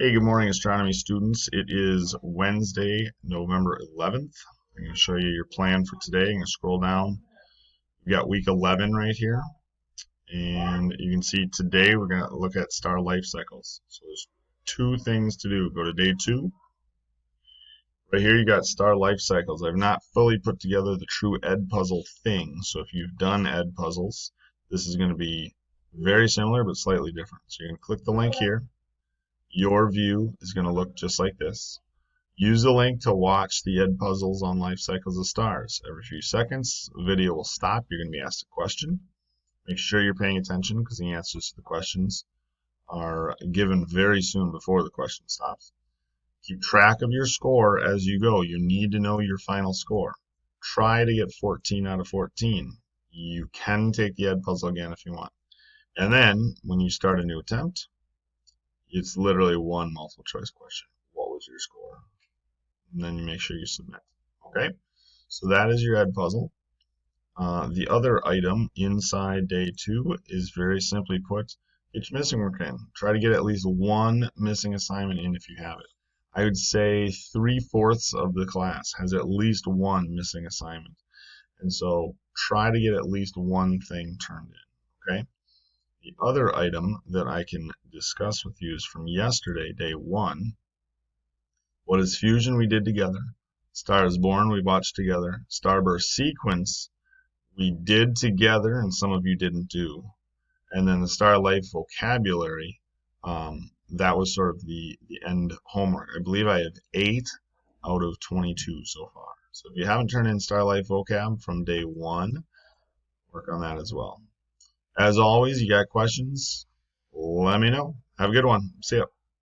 Hey, good morning, astronomy students. It is Wednesday, November 11th. I'm going to show you your plan for today. I'm going to scroll down. We got week 11 right here, and you can see today we're going to look at star life cycles. So there's two things to do. Go to day 2. Right here you got star life cycles. I've not fully put together the true Ed puzzle thing. So if you've done Ed puzzles, this is going to be very similar but slightly different. So you're going to click the link here. Your view is going to look just like this. Use the link to watch the Ed puzzles on life cycles of stars. Every few seconds, the video will stop. You're going to be asked a question. Make sure you're paying attention because the answers to the questions are given very soon before the question stops. Keep track of your score as you go. You need to know your final score. Try to get 14 out of 14. You can take the Ed puzzle again if you want. And then, when you start a new attempt, it's literally one multiple choice question. What was your score? And then you make sure you submit. Okay, so that is your Ed puzzle. The other item inside day 2 is very simply put, get your missing work in. Try to get at least one missing assignment in if you have it. I would say 3/4 of the class has at least one missing assignment. And so try to get at least one thing turned in. Okay. The other item that I can discuss with you is from yesterday, day 1. What is fusion we did together? Star is Born we watched together. Starburst sequence we did together and some of you didn't do. And then the star life vocabulary, that was sort of the end homework. I believe I have 8 out of 22 so far. So if you haven't turned in star life vocab from day 1, work on that as well. As always, you got questions, let me know. Have a good one. See ya.